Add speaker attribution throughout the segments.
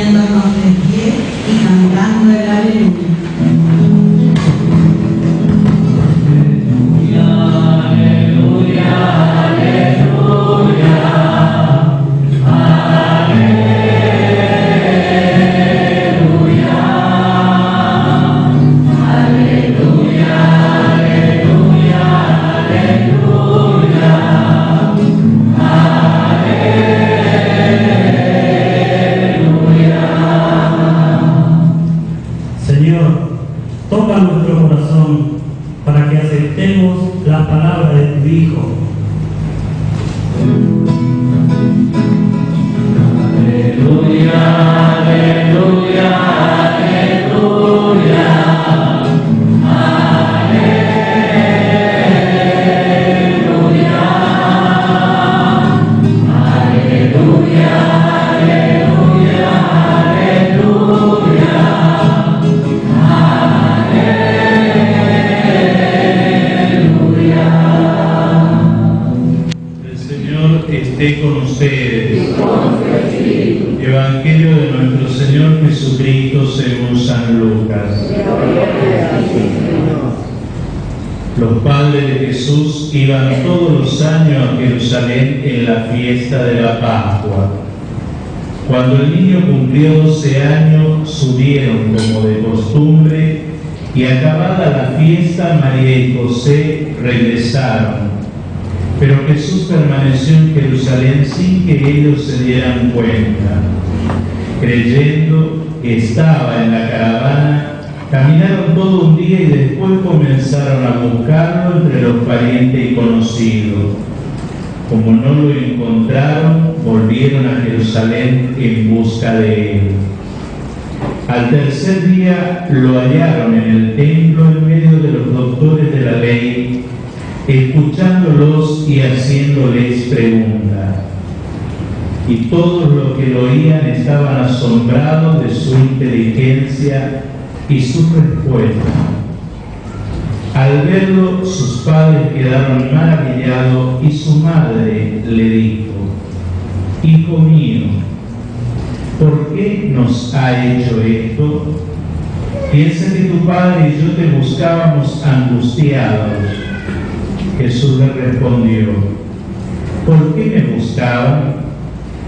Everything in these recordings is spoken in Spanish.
Speaker 1: poniéndonos de pie y cantando el aleluya.
Speaker 2: Toca nuestro corazón para que aceptemos la palabra de tu Hijo. Aleluya, aleluya, aleluya.
Speaker 3: Esté con ustedes. Evangelio de nuestro Señor Jesucristo según San Lucas. Los padres de Jesús iban todos los años a Jerusalén en la fiesta de la Pascua. Cuando el niño cumplió 12 años, subieron como de costumbre y acabada la fiesta, María y José regresaron. Pero Jesús permaneció en Jerusalén sin que ellos se dieran cuenta. Creyendo que estaba en la caravana, caminaron todo un día y después comenzaron a buscarlo entre los parientes y conocidos. Como no lo encontraron, volvieron a Jerusalén en busca de él. Al tercer día lo hallaron en el templo en medio de los doctores de la ley, escuchándolos y haciéndoles preguntas. Y todos los que lo oían estaban asombrados de su inteligencia y su respuesta. Al verlo, sus padres quedaron maravillados y su madre le dijo: Hijo mío, ¿por qué nos ha hecho esto? Piensa que tu padre y yo te buscábamos angustiados. Jesús le respondió: ¿por qué me buscaban?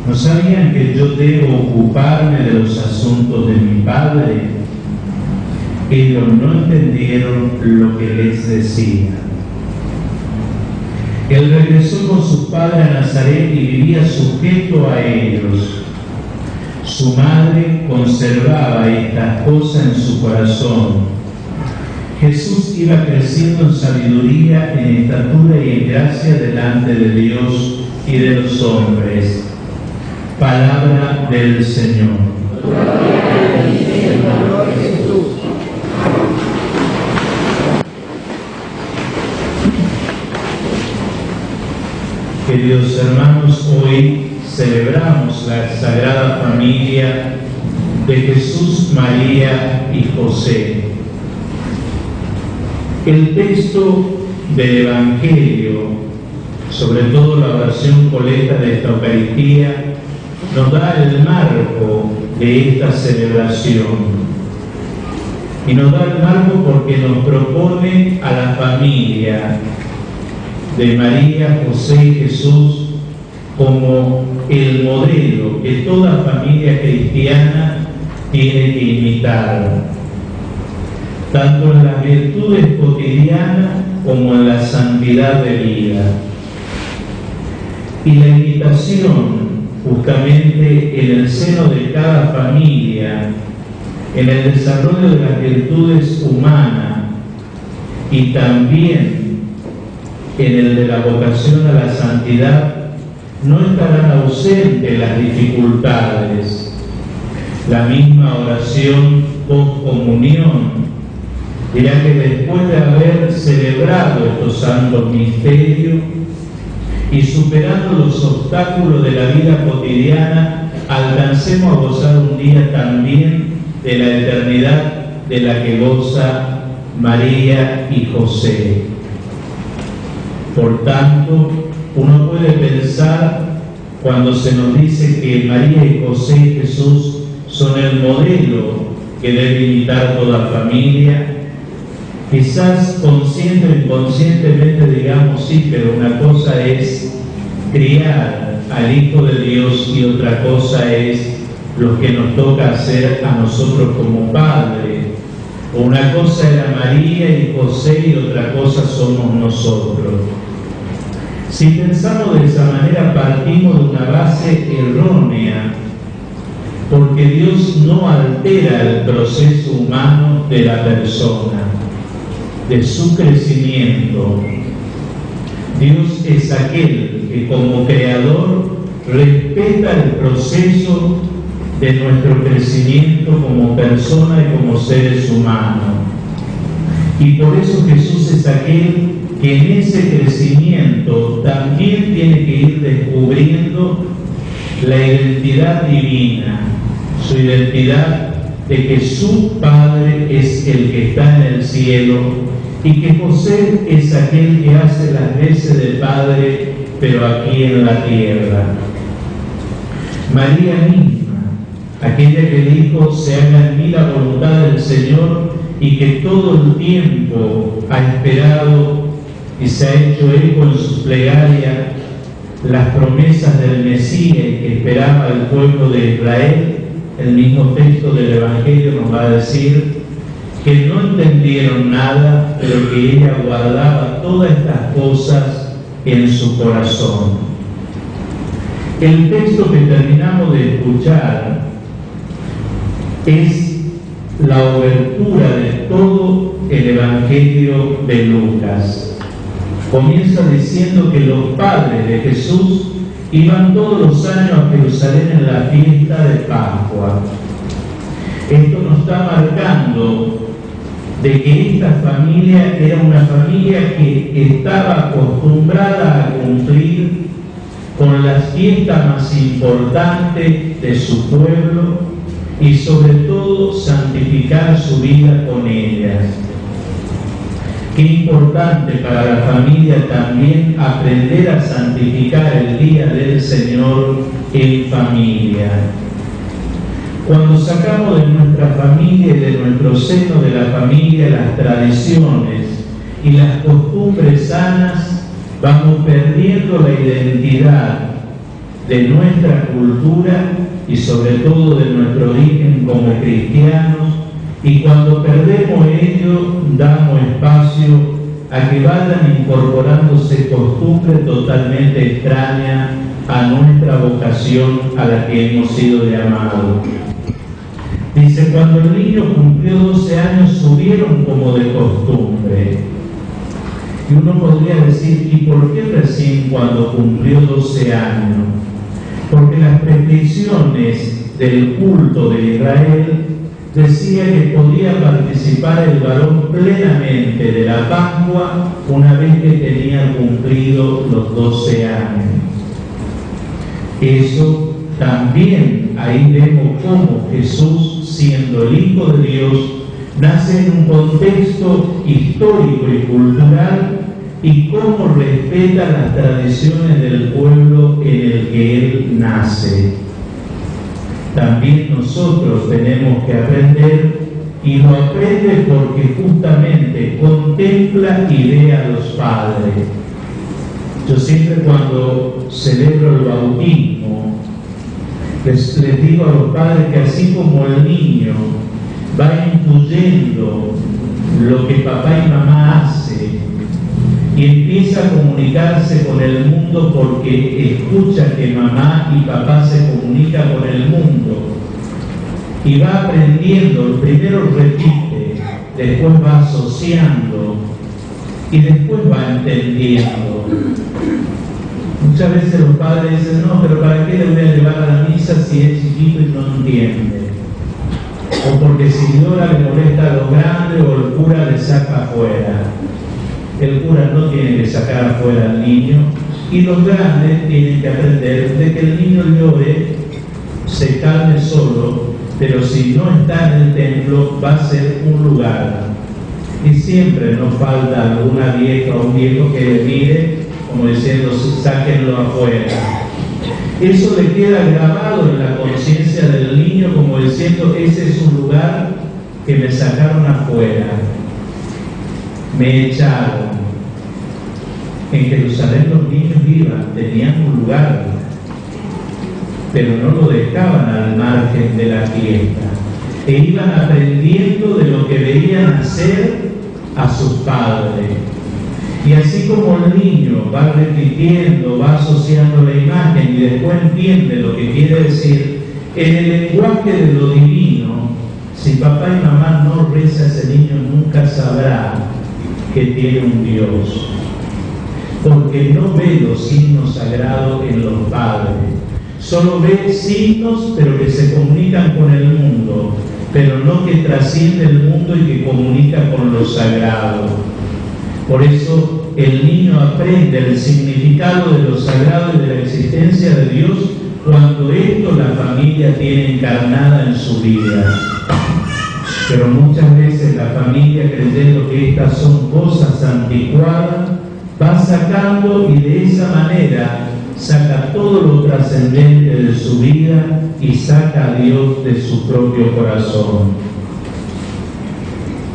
Speaker 3: ¿No sabían que yo debo ocuparme de los asuntos de mi Padre? Ellos no entendieron lo que les decía. Él regresó con sus padres a Nazaret y vivía sujeto a ellos. Su madre conservaba estas cosas en su corazón. Jesús iba creciendo en sabiduría, en estatura y en gracia delante de Dios y de los hombres. Palabra del Señor. Queridos hermanos, hoy celebramos la Sagrada Familia de Jesús, María y José. El texto del Evangelio, sobre todo la versión colecta de esta Eucaristía, nos da el marco de esta celebración. Y nos da el marco porque nos propone a la familia de María, José y Jesús como el modelo que toda familia cristiana tiene que imitar, tanto en las virtudes cotidianas como en la santidad de vida. Y la invitación, justamente en el seno de cada familia, en el desarrollo de las virtudes humanas y también en el de la vocación a la santidad, no estarán ausentes las dificultades. La misma oración post-comunión dirá que después de haber celebrado estos santos misterios y superando los obstáculos de la vida cotidiana, alcancemos a gozar un día también de la eternidad de la que goza María y José. Por tanto, uno puede pensar, cuando se nos dice que María y José y Jesús son el modelo que debe imitar toda familia. Quizás consciente o inconscientemente digamos sí, pero una cosa es criar al Hijo de Dios y otra cosa es lo que nos toca hacer a nosotros como padres. Una cosa era María y José y otra cosa somos nosotros. Si pensamos de esa manera, partimos de una base errónea, porque Dios no altera el proceso humano de la persona, de su crecimiento. Dios es aquel que como creador respeta el proceso de nuestro crecimiento como persona y como seres humanos. Y por eso Jesús es aquel que en ese crecimiento también tiene que ir descubriendo la identidad divina, su identidad de que su Padre es el que está en el cielo y que José es aquel que hace las veces de Padre, pero aquí en la tierra. María misma, aquella que dijo: se haga en mí la voluntad del Señor, y que todo el tiempo ha esperado y se ha hecho eco en sus plegarias las promesas del Mesías que esperaba el pueblo de Israel. El mismo texto del Evangelio nos va a decir que no entendieron nada, pero que ella guardaba todas estas cosas en su corazón. El texto que terminamos de escuchar es la obertura de todo el Evangelio de Lucas. Comienza diciendo que los padres de Jesús iban todos los años a Jerusalén en la fiesta de Pascua. Esto nos está marcando de que esta familia era una familia que estaba acostumbrada a cumplir con las fiestas más importantes de su pueblo y sobre todo santificar su vida con ellas. Qué importante para la familia también aprender a santificar el día del Señor en familia. Cuando sacamos de nuestra familia y de nuestro seno de la familia las tradiciones y las costumbres sanas, vamos perdiendo la identidad de nuestra cultura y sobre todo de nuestro origen como cristianos, y cuando perdemos ello, damos espacio a que vayan incorporándose costumbres totalmente extrañas a nuestra vocación a la que hemos sido llamados. Dice: cuando el niño cumplió 12 años, subieron como de costumbre. Y uno podría decir: ¿y por qué recién cuando cumplió 12 años? Porque las prescripciones del culto de Israel decía que podía participar el varón plenamente de la Pascua una vez que tenía cumplido los 12 años. Eso también, ahí vemos cómo Jesús, siendo el Hijo de Dios, nace en un contexto histórico y cultural, y cómo respeta las tradiciones del pueblo en el que Él nace. También nosotros tenemos que aprender, y lo aprende porque justamente contempla y ve a los padres. Yo siempre cuando celebro el bautismo, les digo a los padres que así como el niño va intuyendo lo que papá y mamá hacen y empieza a comunicarse con el mundo porque escucha que mamá y papá se comunican con el mundo y va aprendiendo, primero repite, después va asociando y después va entendiendo. Muchas veces los padres dicen: no, pero ¿para qué le voy a llevar a la misa si es chiquito y no entiende? O porque si llora le molesta a los grandes, o el cura le saca afuera. El cura no tiene que sacar afuera al niño, y los grandes tienen que aprender de que el niño llore, se calme solo, pero si no está en el templo va a ser un lugar. Y siempre nos falta alguna vieja o un viejo que le mire como diciendo: sáquenlo afuera. Eso le queda grabado en la conciencia del niño como diciendo, ese es un lugar que me sacaron afuera, me echaron. En Jerusalén los niños iban, tenían un lugar, pero no lo dejaban al margen de la fiesta. E iban aprendiendo de lo que veían hacer a sus padres. Y así como el niño va repitiendo, va asociando la imagen y después entiende lo que quiere decir, en el lenguaje de lo divino, si papá y mamá no reza, ese niño nunca sabrá que tiene un Dios. Porque no ve los signos sagrados en los padres. Solo ve signos, pero que se comunican con el mundo, pero no que trasciende el mundo y que comunica con lo sagrado. Por eso el niño aprende el significado de lo sagrado y de la existencia de Dios cuando esto la familia tiene encarnada en su vida. Pero muchas veces la familia, creyendo que estas son cosas anticuadas, va sacando y de esa manera saca todo lo trascendente de su vida y saca a Dios de su propio corazón.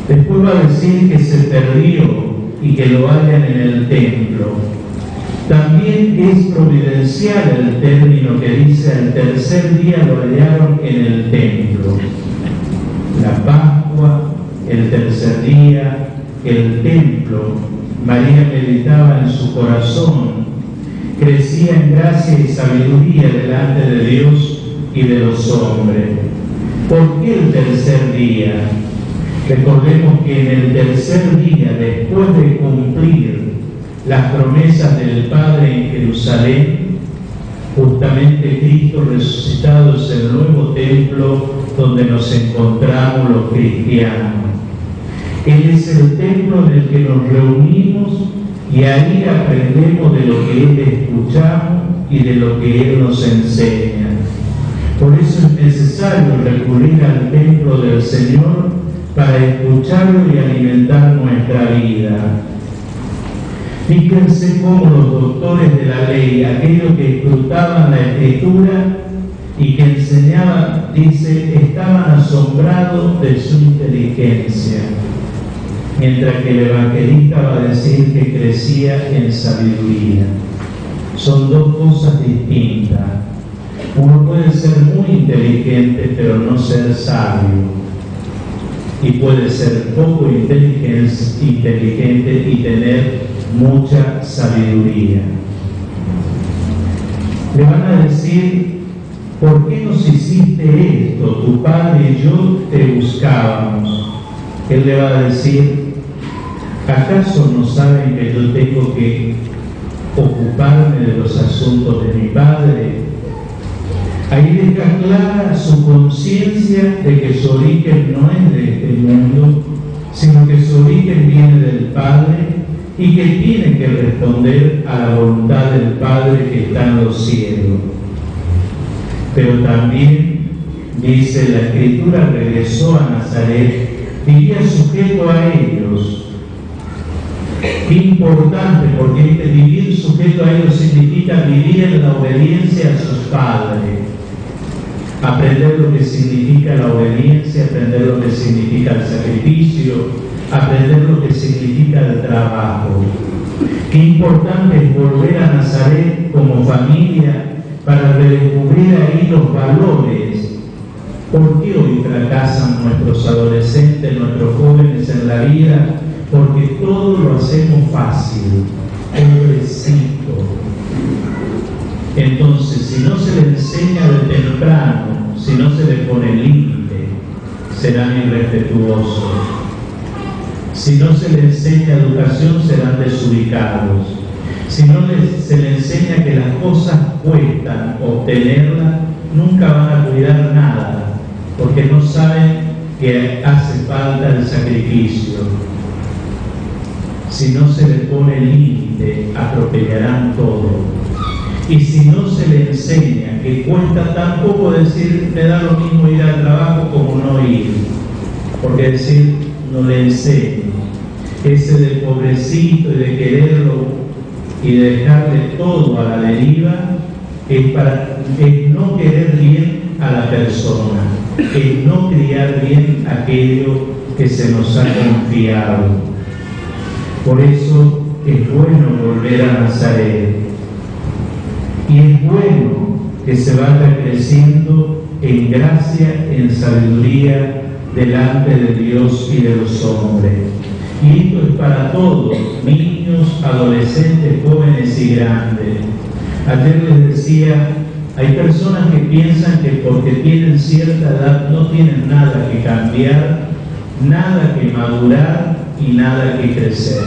Speaker 3: Después va a decir que se perdió y que lo hallan en el templo. También es providencial el término que dice al tercer día lo hallaron en el templo. La Pascua, el tercer día, el templo. María meditaba en su corazón, crecía en gracia y sabiduría delante de Dios y de los hombres. ¿Por qué el tercer día? Recordemos que en el tercer día, después de cumplir las promesas del Padre en Jerusalén, justamente Cristo resucitado es el nuevo templo donde nos encontramos los cristianos. Él es el templo en el que nos reunimos y ahí aprendemos de lo que Él escuchamos y de lo que Él nos enseña. Por eso es necesario recurrir al templo del Señor para escucharlo y alimentar nuestra vida. Fíjense cómo los doctores de la ley, aquellos que escrutaban la Escritura y que enseñaban, dice, estaban asombrados de su inteligencia, mientras que el evangelista va a decir que crecía en sabiduría. Son dos cosas distintas. Uno puede ser muy inteligente, pero no ser sabio. Y puede ser poco inteligente y tener mucha sabiduría. Le van a decir, ¿por qué nos hiciste esto? Tu padre y yo te buscábamos. Él le va a decir, ¿acaso no saben que yo tengo que ocuparme de los asuntos de mi padre? Ahí deja clara su conciencia de que su origen no es de este mundo, sino que su origen viene del Padre y que tiene que responder a la voluntad del Padre que está en los cielos. Pero también, dice la Escritura, regresó a Nazaret, vivía sujeto a ellos. Qué importante, porque vivir sujeto a ellos significa vivir en la obediencia a sus padres. Aprender lo que significa la obediencia, aprender lo que significa el sacrificio, aprender lo que significa el trabajo. Qué importante es volver a Nazaret como familia para redescubrir ahí los valores. ¿Por qué hoy fracasan nuestros adolescentes, nuestros jóvenes en la vida? Porque todo lo hacemos fácil, pobrecito. Entonces, si no se le enseña de temprano, si no se le pone límite, serán irrespetuosos. Si no se le enseña educación, serán desubicados. Si no se le enseña que las cosas cuestan obtenerlas, nunca van a cuidar nada, porque no saben que hace falta el sacrificio. Si no se le pone límite, atropellarán todo. Y si no se le enseña que cuesta tan poco, decir, me da lo mismo ir al trabajo como no ir, porque decir, no le enseño. Ese de pobrecito y de quererlo y de dejarle todo a la deriva, es no querer bien a la persona, es no criar bien aquello que se nos ha confiado. Por eso es bueno volver a Nazaret. Y es bueno que se vaya creciendo en gracia, en sabiduría, delante de Dios y de los hombres. Y esto es para todos, niños, adolescentes, jóvenes y grandes. Ayer les decía, hay personas que piensan que porque tienen cierta edad no tienen nada que cambiar, nada que madurar y nada que crecer.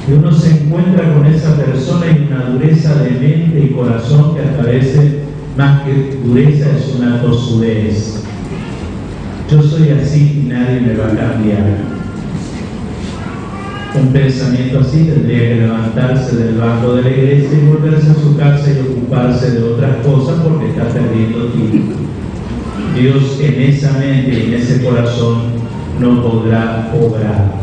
Speaker 3: Y uno se encuentra con esa persona y una dureza de mente y corazón que hasta veces, más que dureza, es una tosudez. Yo soy así y nadie me va a cambiar. Un pensamiento así tendría que levantarse del banco de la iglesia y volverse a su casa y ocuparse de otras cosas porque está perdiendo tiempo. Dios en esa mente y en ese corazón no podrá obrar.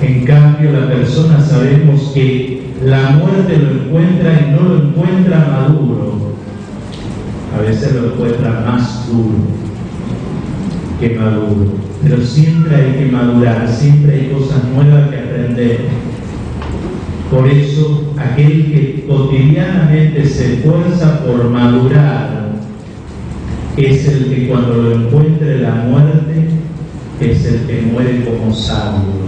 Speaker 3: En cambio, la persona sabemos que la muerte lo encuentra y no lo encuentra maduro. A veces lo encuentra más duro que maduro. Pero siempre hay que madurar, siempre hay cosas nuevas que aprender. Por eso, aquel que cotidianamente se esfuerza por madurar es el que cuando lo encuentre la muerte es el que muere como sabio.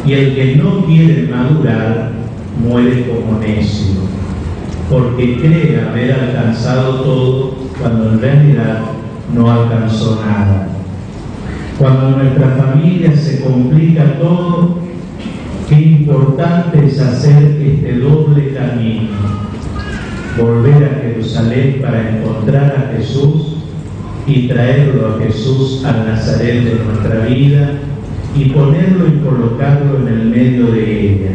Speaker 3: Y el que no quiere madurar muere como necio, porque cree haber alcanzado todo cuando en realidad no alcanzó nada. Cuando en nuestra familia se complica todo, qué importante es hacer este doble camino. Volver a Jerusalén para encontrar a Jesús y traerlo a Jesús al Nazaret de nuestra vida y ponerlo y colocarlo en el medio de ella.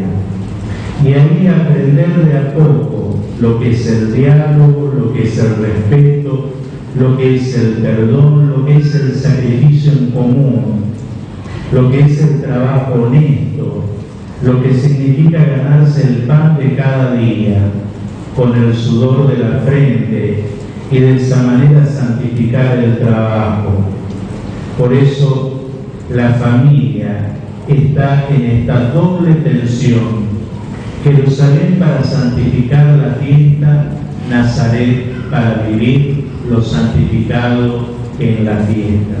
Speaker 3: Y ahí aprender de a poco lo que es el diálogo, lo que es el respeto, lo que es el perdón, lo que es el sacrificio en común, lo que es el trabajo honesto, lo que significa ganarse el pan de cada día con el sudor de la frente y de esa manera santificar el trabajo. Por eso la familia está en esta doble tensión: Jerusalén para santificar la fiesta, Nazaret para vivir lo santificado en la fiesta.